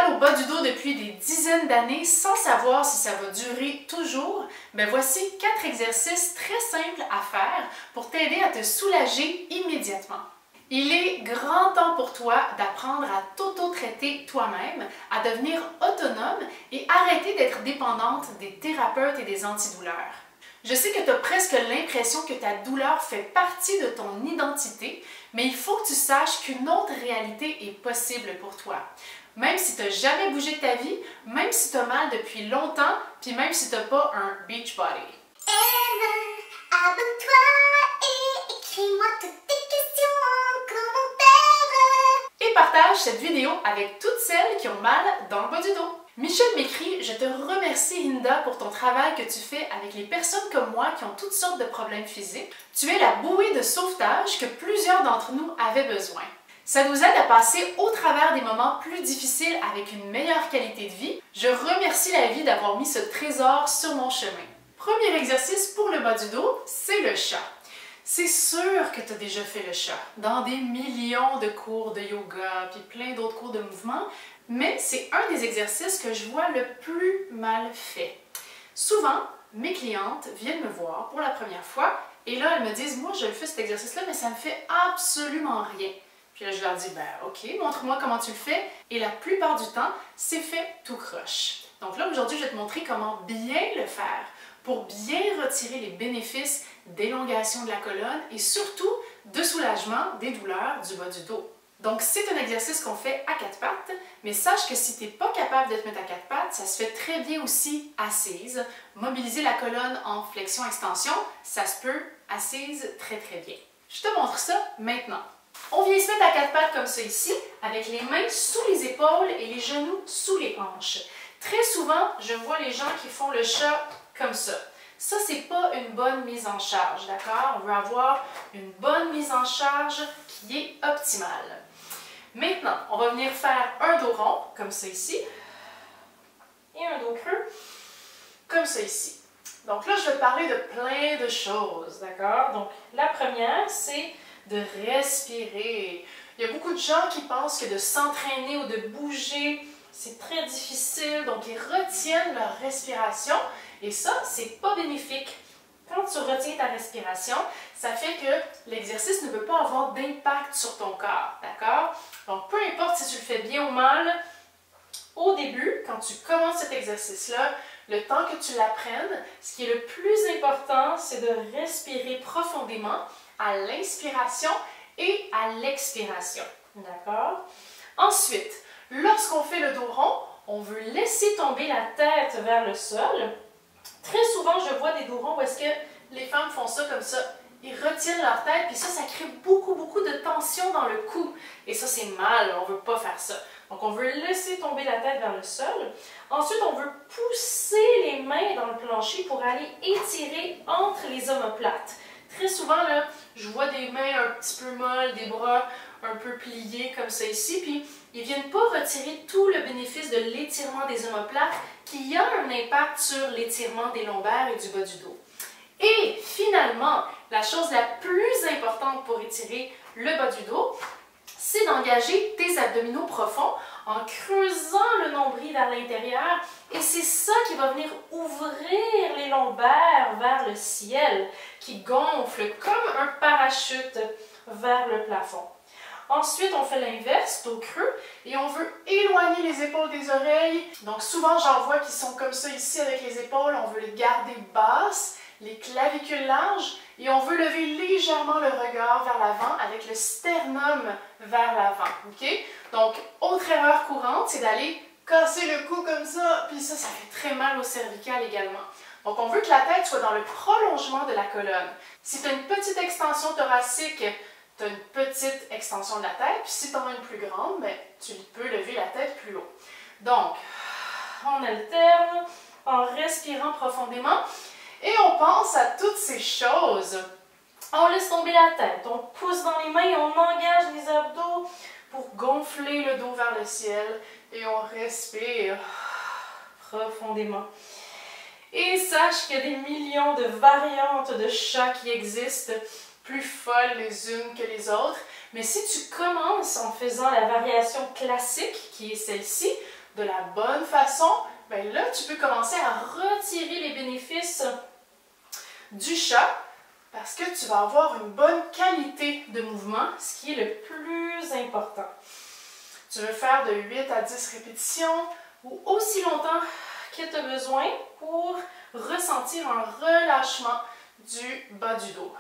mal au bas du dos depuis des dizaines d'années sans savoir si ça va durer toujours, ben voici 4 exercices très simples à faire pour t'aider à te soulager immédiatement. Il est grand temps pour toi d'apprendre à t'auto-traiter toi-même, à devenir autonome et arrêter d'être dépendante des thérapeutes et des antidouleurs. Je sais que tu as presque l'impression que ta douleur fait partie de ton identité, mais il faut que tu saches qu'une autre réalité est possible pour toi. Même si tu n'as jamais bougé de ta vie, même si tu as mal depuis longtemps, puis même si tu n'as pas un beach body. Abonne-toi et écris-moi toutes tes questions en commentaire. Et partage cette vidéo avec toutes celles qui ont mal dans le bas du dos. Michel m'écrit « Je te remercie Hinda pour ton travail que tu fais avec les personnes comme moi qui ont toutes sortes de problèmes physiques. Tu es la bouée de sauvetage que plusieurs d'entre nous avaient besoin. Ça nous aide à passer au travers des moments plus difficiles avec une meilleure qualité de vie. Je remercie la vie d'avoir mis ce trésor sur mon chemin. » Premier exercice pour le bas du dos, c'est le chat. C'est sûr que tu as déjà fait le chat dans des millions de cours de yoga puis plein d'autres cours de mouvement, mais c'est un des exercices que je vois le plus mal fait. Souvent, mes clientes viennent me voir pour la première fois et là, elles me disent « Moi, je le fais cet exercice-là, mais ça me fait absolument rien. » Puis là, je leur dis « Ben, OK, montre-moi comment tu le fais. » Et la plupart du temps, c'est fait tout croche. Donc là, aujourd'hui, je vais te montrer comment bien le faire pour bien retirer les bénéfices d'élongation de la colonne et surtout de soulagement des douleurs du bas du dos. Donc, c'est un exercice qu'on fait à 4 pattes, mais sache que si tu n'es pas capable de te mettre à 4 pattes, ça se fait très bien aussi assise. Mobiliser la colonne en flexion-extension, ça se peut assise très bien. Je te montre ça maintenant. On vient se mettre à 4 pattes comme ça ici, avec les mains sous les épaules et les genoux sous les hanches. Très souvent, je vois les gens qui font le chat comme ça. Ça, c'est pas une bonne mise en charge, d'accord? On veut avoir une bonne mise en charge qui est optimale. Maintenant, on va venir faire un dos rond, comme ça ici, et un dos creux, comme ça ici. Donc là, je vais te parler de plein de choses, d'accord? Donc, la première, c'est de respirer. Il y a beaucoup de gens qui pensent que de s'entraîner ou de bouger, c'est très difficile, donc ils retiennent leur respiration. Et ça, c'est pas bénéfique. Quand tu retiens ta respiration, ça fait que l'exercice ne peut pas avoir d'impact sur ton corps, d'accord? Donc, peu importe si tu le fais bien ou mal, au début, quand tu commences cet exercice-là, le temps que tu l'apprennes, ce qui est le plus important, c'est de respirer profondément à l'inspiration et à l'expiration, d'accord? Ensuite, lorsqu'on fait le dos rond, on veut laisser tomber la tête vers le sol. Très souvent, je vois des dos ronds où est-ce que les femmes font ça comme ça. Ils retiennent leur tête, puis ça crée beaucoup de tension dans le cou. Et ça, c'est mal, on ne veut pas faire ça. Donc, on veut laisser tomber la tête vers le sol. Ensuite, on veut pousser les mains dans le plancher pour aller étirer entre les omoplates. Très souvent, là, je vois des mains un petit peu molles, des bras un peu pliés comme ça ici, puis ils ne viennent pas retirer tout le bénéfice de l'étirement des omoplates qui a un impact sur l'étirement des lombaires et du bas du dos. Et finalement, la chose la plus importante pour étirer le bas du dos, c'est d'engager tes abdominaux profonds en creusant le nombril vers l'intérieur et c'est ça qui va venir ouvrir les lombaires vers le ciel qui gonfle comme un parachute vers le plafond. Ensuite, on fait l'inverse, dos creux, et on veut éloigner les épaules des oreilles. Donc souvent, j'en vois qui sont comme ça ici avec les épaules, on veut les garder basses, les clavicules larges, et on veut lever légèrement le regard vers l'avant avec le sternum vers l'avant, ok? Donc, autre erreur courante, c'est d'aller casser le cou comme ça, puis ça fait très mal au cervical également. Donc, on veut que la tête soit dans le prolongement de la colonne. Si tu as une petite extension thoracique, tu as une petite extension de la tête, puis si tu en as une plus grande, ben, tu peux lever la tête plus haut. Donc, on alterne en respirant profondément et on pense à toutes ces choses. On laisse tomber la tête, on pousse dans les mains et on engage les abdos pour gonfler le dos vers le ciel et on respire profondément. Et sache qu'il y a des millions de variantes de chats qui existent, plus folles les unes que les autres. Mais si tu commences en faisant la variation classique, qui est celle-ci, de la bonne façon, bien là, tu peux commencer à retirer les bénéfices du chat parce que tu vas avoir une bonne qualité de mouvement, ce qui est le plus important. Tu veux faire de 8 à 10 répétitions ou aussi longtemps que tu as besoin pour ressentir un relâchement du bas du dos.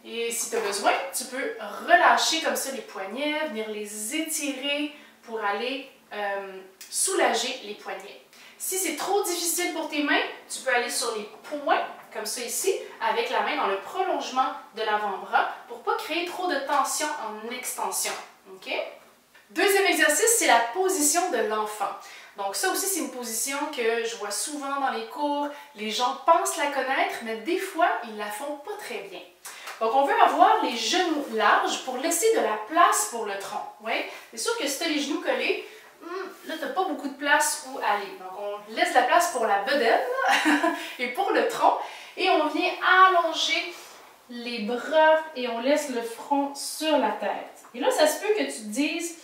Et si tu as besoin, tu peux relâcher comme ça les poignets, venir les étirer pour aller soulager les poignets. Si c'est trop difficile pour tes mains, tu peux aller sur les poings, comme ça ici, avec la main dans le prolongement de l'avant-bras pour ne pas créer trop de tension en extension. OK? Deuxième exercice, c'est la position de l'enfant. Donc ça aussi, c'est une position que je vois souvent dans les cours. Les gens pensent la connaître, mais des fois, ils la font pas très bien. Donc, on veut avoir les genoux larges pour laisser de la place pour le tronc. Ouais? C'est sûr que si tu as les genoux collés, là, tu n'as pas beaucoup de place où aller. Donc, on laisse de la place pour la bedaine et pour le tronc. Et on vient allonger les bras et on laisse le front sur la tête. Et là, ça se peut que tu te dises,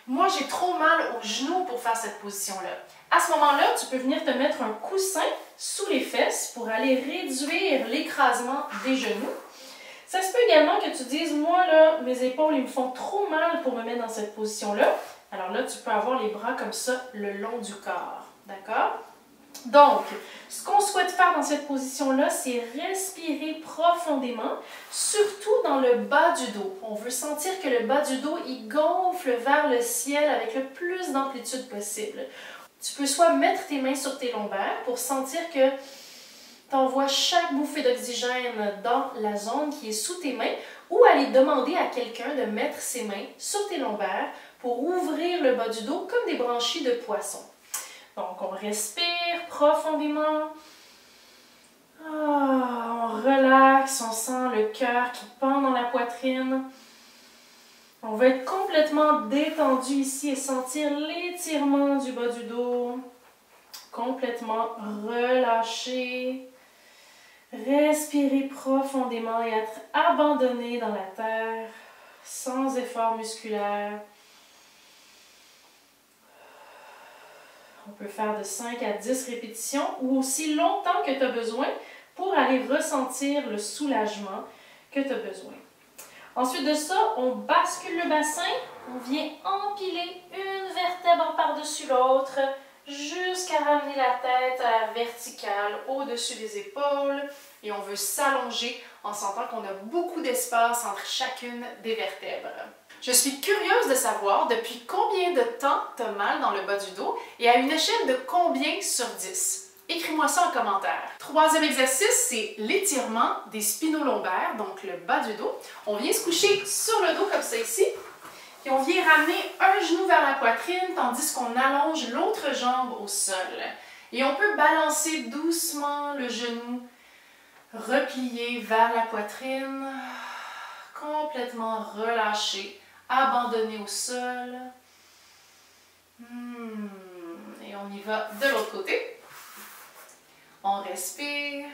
moi, j'ai trop mal aux genoux pour faire cette position-là. À ce moment-là, tu peux venir te mettre un coussin sous les fesses pour aller réduire l'écrasement des genoux. Ça se peut également que tu dises, moi, là, mes épaules, ils me font trop mal pour me mettre dans cette position-là. Alors là, tu peux avoir les bras comme ça le long du corps. D'accord? Donc, ce qu'on souhaite faire dans cette position-là, c'est respirer profondément, surtout dans le bas du dos. On veut sentir que le bas du dos, il gonfle vers le ciel avec le plus d'amplitude possible. Tu peux soit mettre tes mains sur tes lombaires pour sentir que tu envoies chaque bouffée d'oxygène dans la zone qui est sous tes mains ou aller demander à quelqu'un de mettre ses mains sur tes lombaires pour ouvrir le bas du dos comme des branchies de poisson. Donc, on respire profondément. On relaxe, on sent le cœur qui pend dans la poitrine. On va être complètement détendu ici et sentir l'étirement du bas du dos. Complètement relâché. Respirer profondément et être abandonné dans la terre, sans effort musculaire. On peut faire de 5 à 10 répétitions ou aussi longtemps que tu as besoin pour aller ressentir le soulagement que tu as besoin. Ensuite de ça, on bascule le bassin, on vient empiler une vertèbre par-dessus l'autre jusqu'à ramener la tête à la verticale au-dessus des épaules et on veut s'allonger en sentant qu'on a beaucoup d'espace entre chacune des vertèbres. Je suis curieuse de savoir depuis combien de temps tu as mal dans le bas du dos et à une échelle de combien sur 10. Écris-moi ça en commentaire. Troisième exercice, c'est l'étirement des spinolombaires, donc le bas du dos. On vient se coucher sur le dos comme ça ici. Et on vient ramener un genou vers la poitrine, tandis qu'on allonge l'autre jambe au sol. Et on peut balancer doucement le genou, replié vers la poitrine, complètement relâché, abandonné au sol. Et on y va de l'autre côté. On respire.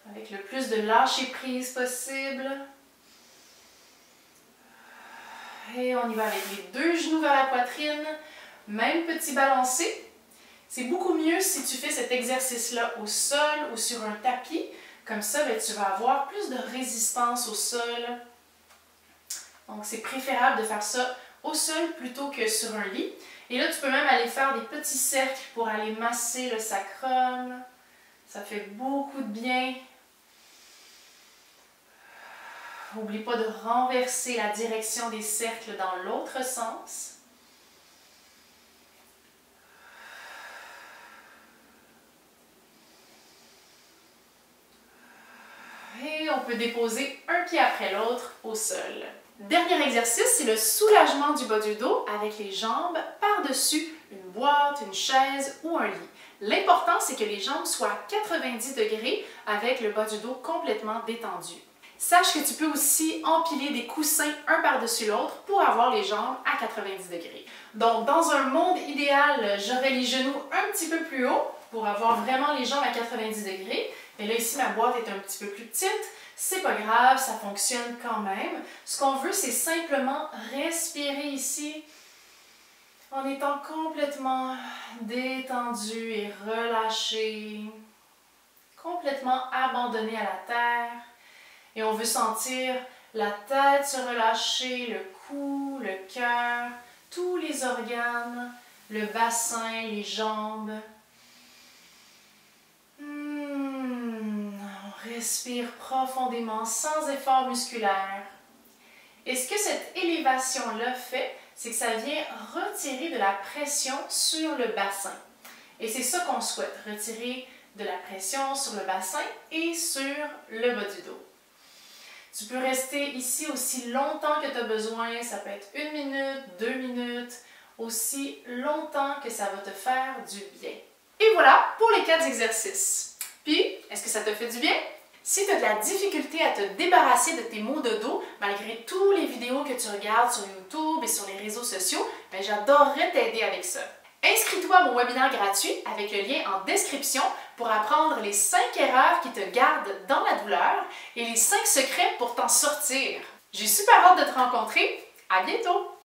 Avec le plus de lâcher prise possible. Et on y va avec les deux genoux vers la poitrine. Même petit balancé. C'est beaucoup mieux si tu fais cet exercice-là au sol ou sur un tapis. Comme ça, tu vas avoir plus de résistance au sol. Donc, c'est préférable de faire ça au sol plutôt que sur un lit. Et là, tu peux même aller faire des petits cercles pour aller masser le sacrum. Ça fait beaucoup de bien. N'oublie pas de renverser la direction des cercles dans l'autre sens. Et on peut déposer un pied après l'autre au sol. Dernier exercice, c'est le soulagement du bas du dos avec les jambes par-dessus une boîte, une chaise ou un lit. L'important, c'est que les jambes soient à 90 degrés avec le bas du dos complètement détendu. Sache que tu peux aussi empiler des coussins un par-dessus l'autre pour avoir les jambes à 90 degrés. Donc, dans un monde idéal, j'aurais les genoux un petit peu plus haut pour avoir vraiment les jambes à 90 degrés. Mais là, ici, ma boîte est un petit peu plus petite. C'est pas grave, ça fonctionne quand même. Ce qu'on veut, c'est simplement respirer ici en étant complètement détendu et relâché, complètement abandonné à la terre. Et on veut sentir la tête se relâcher, le cou, le cœur, tous les organes, le bassin, les jambes. On respire profondément, sans effort musculaire. Et ce que cette élévation-là fait, c'est que ça vient retirer de la pression sur le bassin. Et c'est ça qu'on souhaite, retirer de la pression sur le bassin et sur le bas du dos. Tu peux rester ici aussi longtemps que tu as besoin, ça peut être 1 minute, 2 minutes, aussi longtemps que ça va te faire du bien. Et voilà pour les 4 exercices. Puis, est-ce que ça te fait du bien? Si tu as de la difficulté à te débarrasser de tes maux de dos, malgré toutes les vidéos que tu regardes sur YouTube et sur les réseaux sociaux, ben j'adorerais t'aider avec ça. Inscris-toi à mon webinaire gratuit avec le lien en description pour apprendre les 5 erreurs qui te gardent dans la douleur et les 5 secrets pour t'en sortir. J'ai super hâte de te rencontrer. À bientôt!